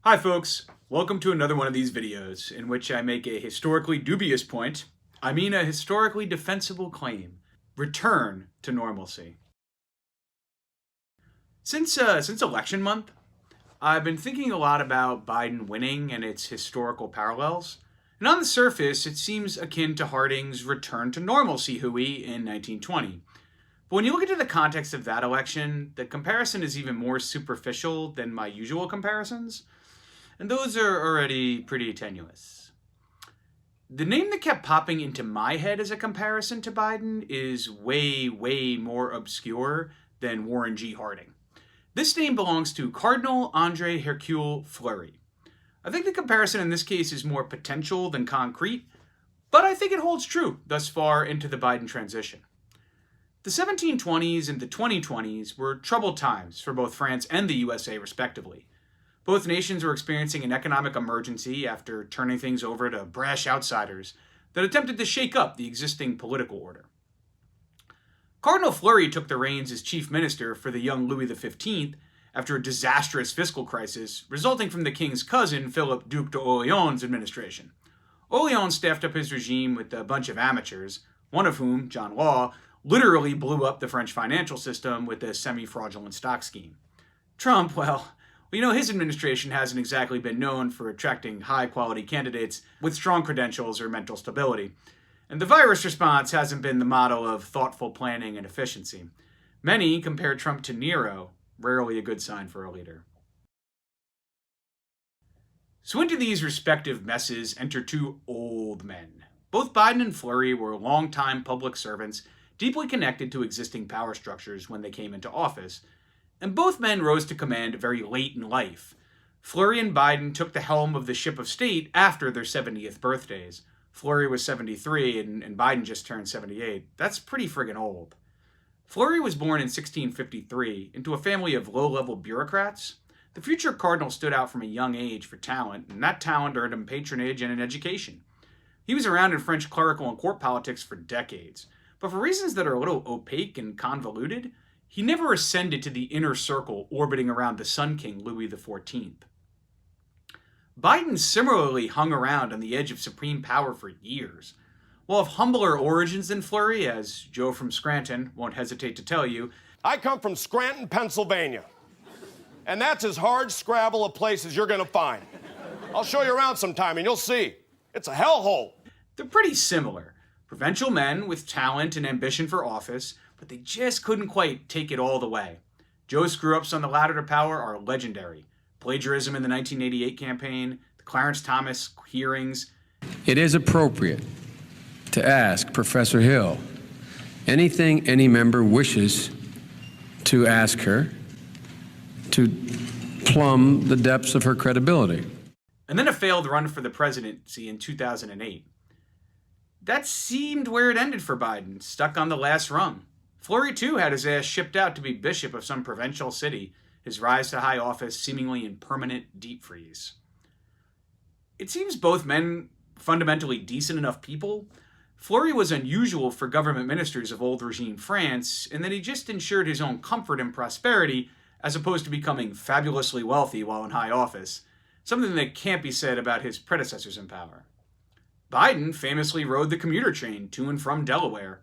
Hi folks, welcome to another one of these videos in which I make a historically dubious point, a historically defensible claim. Return to normalcy. Since election month, I've been thinking a lot about Biden winning and its historical parallels. And on the surface, it seems akin to Harding's return to normalcy hooey in 1920. But when you look into the context of that election, the comparison is even more superficial than my usual comparisons. And those are already pretty tenuous. The name that kept popping into my head as a comparison to Biden is way more obscure than Warren G. Harding. This name belongs to Cardinal Andre-Hercule Fleury. I think the comparison in this case is more potential than concrete, but I think it holds true thus far into the Biden transition. The 1720s and the 2020s were troubled times for both France and the USA respectively. Both nations were experiencing an economic emergency after turning things over to brash outsiders that attempted to shake up the existing political order. Cardinal Fleury took the reins as chief minister for the young Louis XV after a disastrous fiscal crisis resulting from the king's cousin, Philip Duc d'Orléans' administration. Orléans staffed up his regime with a bunch of amateurs, one of whom, John Law, literally blew up the French financial system with a semi-fraudulent stock scheme. Trump, his administration hasn't exactly been known for attracting high-quality candidates with strong credentials or mental stability. And the virus response hasn't been the model of thoughtful planning and efficiency. Many compare Trump to Nero, rarely a good sign for a leader. So into these respective messes enter two old men. Both Biden and Fleury were longtime public servants, deeply connected to existing power structures when they came into office, and both men rose to command very late in life. Fleury and Biden took the helm of the ship of state after their 70th birthdays. Fleury was 73 and Biden just turned 78. That's pretty friggin' old. Fleury was born in 1653 into a family of low-level bureaucrats. The future cardinal stood out from a young age for talent, and that talent earned him patronage and an education. He was around in French clerical and court politics for decades, but for reasons that are a little opaque and convoluted, he never ascended to the inner circle orbiting around the Sun King Louis XIV. Biden similarly hung around on the edge of supreme power for years. While of humbler origins than Fleury, as Joe from Scranton won't hesitate to tell you, I come from Scranton, Pennsylvania, and that's as hard scrabble a place as you're going to find. I'll show you around sometime and you'll see. It's a hellhole. They're pretty similar. Provincial men with talent and ambition for office, but they just couldn't quite take it all the way. Joe's screw-ups on the ladder to power are legendary. Plagiarism in the 1988 campaign, the Clarence Thomas hearings. It is appropriate to ask Professor Hill anything any member wishes to ask her to plumb the depths of her credibility. And then a failed run for the presidency in 2008. That seemed where it ended for Biden, stuck on the last rung. Fleury, too, had his ass shipped out to be bishop of some provincial city, his rise to high office seemingly in permanent deep freeze. It seems both men fundamentally decent enough people. Fleury was unusual for government ministers of old regime France, in that he just ensured his own comfort and prosperity as opposed to becoming fabulously wealthy while in high office, something that can't be said about his predecessors in power. Biden famously rode the commuter train to and from Delaware.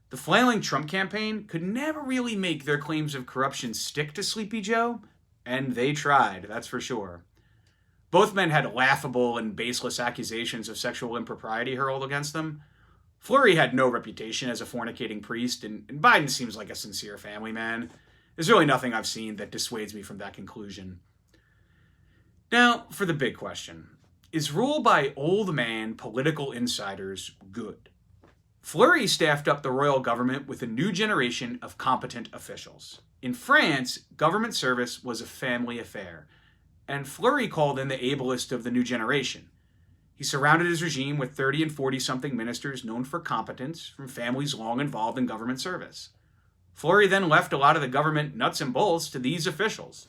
The flailing Trump campaign could never really make their claims of corruption stick to Sleepy Joe, and they tried, that's for sure. Both men had laughable and baseless accusations of sexual impropriety hurled against them. Fleury had no reputation as a fornicating priest, and Biden seems like a sincere family man. There's really nothing I've seen that dissuades me from that conclusion. Now, for the big question. Is rule by old man political insiders good? Fleury staffed up the royal government with a new generation of competent officials. In France, government service was a family affair, and Fleury called in the ablest of the new generation. He surrounded his regime with 30 and 40-something ministers known for competence from families long involved in government service. Fleury then left a lot of the government nuts and bolts to these officials,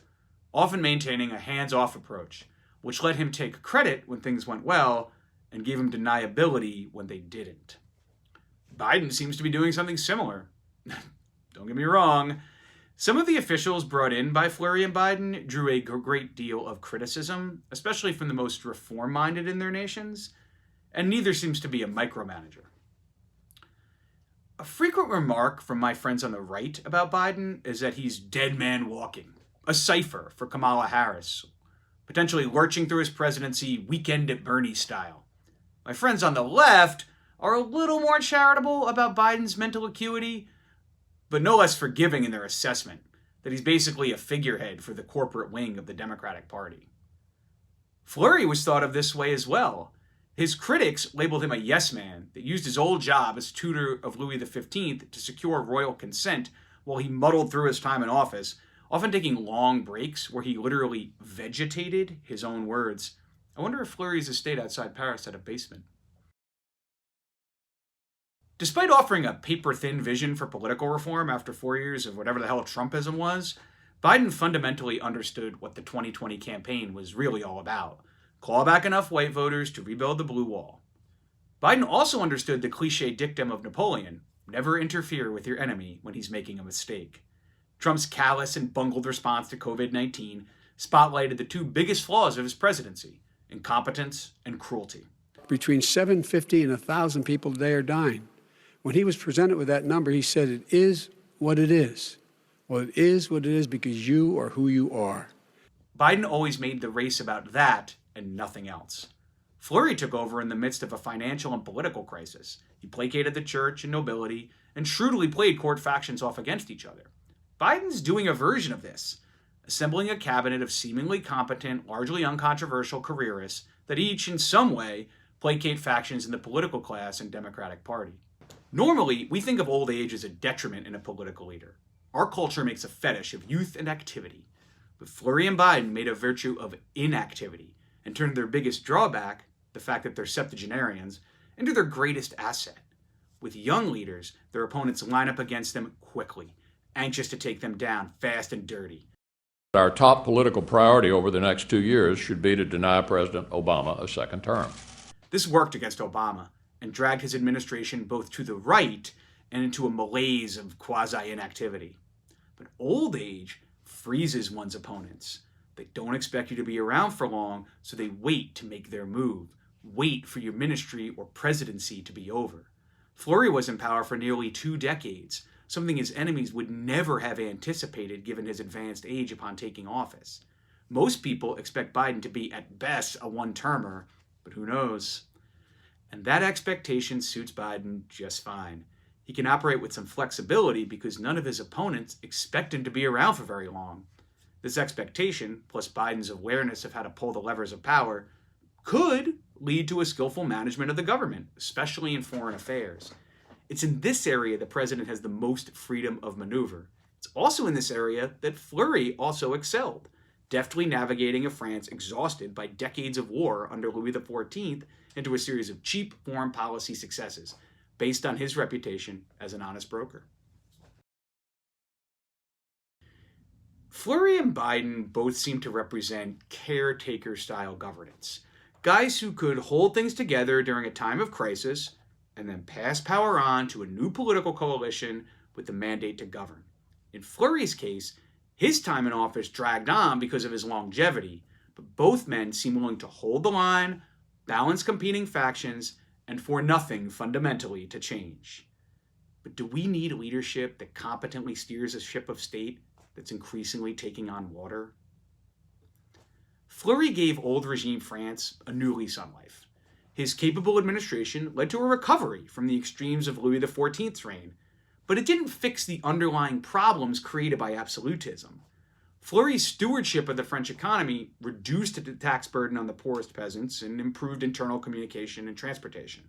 often maintaining a hands-off approach, which let him take credit when things went well and gave him deniability when they didn't. Biden seems to be doing something similar. Don't get me wrong, Some of the officials brought in by Fleury and Biden drew a great deal of criticism, especially from the most reform-minded in their nations, and neither seems to be a micromanager. A frequent remark from my friends on the right about Biden is that he's dead man walking, a cipher for Kamala Harris, potentially lurching through his presidency weekend at Bernie style. My friends on the left are a little more charitable about Biden's mental acuity, but no less forgiving in their assessment that he's basically a figurehead for the corporate wing of the Democratic Party. Fleury was thought of this way as well. His critics labeled him a yes man that used his old job as tutor of Louis XV to secure royal consent while he muddled through his time in office, often taking long breaks where he literally vegetated, his own words. I wonder if Fleury's estate outside Paris had a basement. Despite offering a paper-thin vision for political reform after 4 years of whatever the hell Trumpism was, Biden fundamentally understood what the 2020 campaign was really all about. Claw back enough white voters to rebuild the blue wall. Biden also understood the cliche dictum of Napoleon, never interfere with your enemy when he's making a mistake. Trump's callous and bungled response to COVID-19 spotlighted the two biggest flaws of his presidency, incompetence and cruelty. Between 750 and 1,000 people today are dying. When he was presented with that number, he said, it is what it is. Well, it is what it is because you are who you are. Biden always made the race about that and nothing else. Fleury took over in the midst of a financial and political crisis. He placated the church and nobility and shrewdly played court factions off against each other. Biden's doing a version of this, assembling a cabinet of seemingly competent, largely uncontroversial careerists that each, in some way, placate factions in the political class and Democratic Party. Normally, we think of old age as a detriment in a political leader. Our culture makes a fetish of youth and activity. But Fleury and Biden made a virtue of inactivity and turned their biggest drawback, the fact that they're septuagenarians, into their greatest asset. With young leaders, their opponents line up against them quickly, anxious to take them down fast and dirty. Our top political priority over the next 2 years should be to deny President Obama a second term. This worked against Obama and dragged his administration both to the right and into a malaise of quasi-inactivity. But old age freezes one's opponents. They don't expect you to be around for long, so they wait to make their move, wait for your ministry or presidency to be over. Fleury was in power for nearly 2 decades, something his enemies would never have anticipated given his advanced age upon taking office. Most people expect Biden to be at best a one-termer, but who knows? And that expectation suits Biden just fine. He can operate with some flexibility because none of his opponents expect him to be around for very long. This expectation, plus Biden's awareness of how to pull the levers of power, could lead to a skillful management of the government, especially in foreign affairs. It's in this area the president has the most freedom of maneuver. It's also in this area that Fleury also excelled, deftly navigating a France exhausted by decades of war under Louis XIV into a series of cheap foreign policy successes, based on his reputation as an honest broker. Fleury and Biden both seem to represent caretaker-style governance. Guys who could hold things together during a time of crisis and then pass power on to a new political coalition with the mandate to govern. In Fleury's case, his time in office dragged on because of his longevity, but both men seem willing to hold the line, balance competing factions, and for nothing fundamentally to change. But do we need leadership that competently steers a ship of state that's increasingly taking on water? Fleury gave old regime France a new lease on life. His capable administration led to a recovery from the extremes of Louis XIV's reign, but it didn't fix the underlying problems created by absolutism. Fleury's stewardship of the French economy reduced the tax burden on the poorest peasants and improved internal communication and transportation.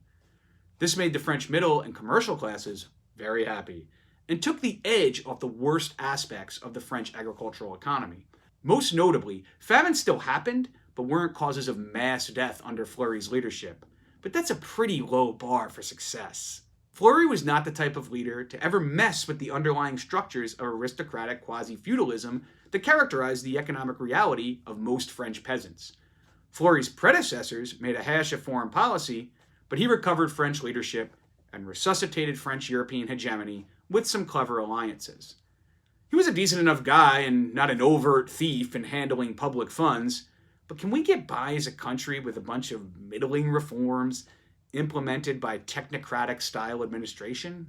This made the French middle and commercial classes very happy and took the edge off the worst aspects of the French agricultural economy. Most notably, famines still happened, but weren't causes of mass death under Fleury's leadership. But that's a pretty low bar for success. Fleury was not the type of leader to ever mess with the underlying structures of aristocratic quasi-feudalism that characterized the economic reality of most French peasants. Fleury's predecessors made a hash of foreign policy, but he recovered French leadership and resuscitated French European hegemony with some clever alliances. He was a decent enough guy and not an overt thief in handling public funds, but can we get by as a country with a bunch of middling reforms implemented by technocratic-style administration?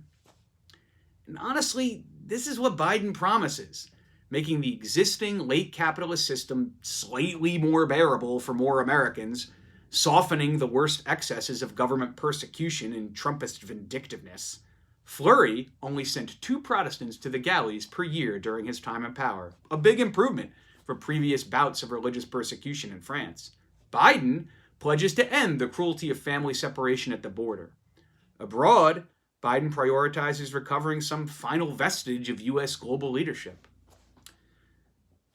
And honestly, this is what Biden promises, making the existing late capitalist system slightly more bearable for more Americans, softening the worst excesses of government persecution and Trumpist vindictiveness. Fleury only sent 2 Protestants to the galleys per year during his time in power, a big improvement from previous bouts of religious persecution in France. Biden pledges to end the cruelty of family separation at the border. Abroad, Biden prioritizes recovering some final vestige of U.S. global leadership.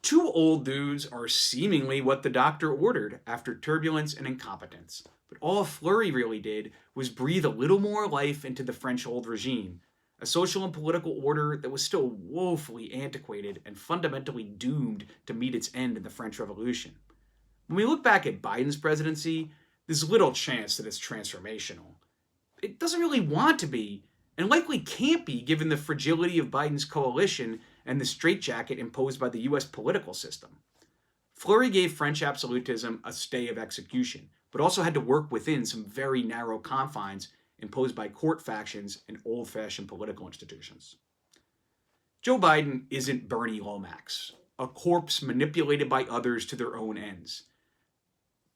2 old dudes are seemingly what the doctor ordered after turbulence and incompetence. But all Fleury really did was breathe a little more life into the French old regime, a social and political order that was still woefully antiquated and fundamentally doomed to meet its end in the French Revolution. When we look back at Biden's presidency, there's little chance that it's transformational. It doesn't really want to be, and likely can't be given the fragility of Biden's coalition and the straitjacket imposed by the U.S. political system. Fleury gave French absolutism a stay of execution, but also had to work within some very narrow confines imposed by court factions and old-fashioned political institutions. Joe Biden isn't Bernie Lomax, a corpse manipulated by others to their own ends.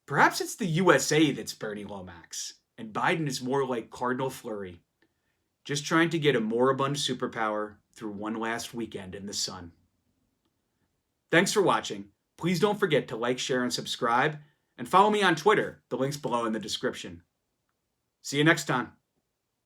Perhaps it's the USA that's Bernie Lomax, and Biden is more like Cardinal Fleury, just trying to get a moribund superpower through one last weekend in the sun. Thanks for watching. Please don't forget to like, share, and subscribe, and follow me on Twitter. The link's below in the description. See you next time.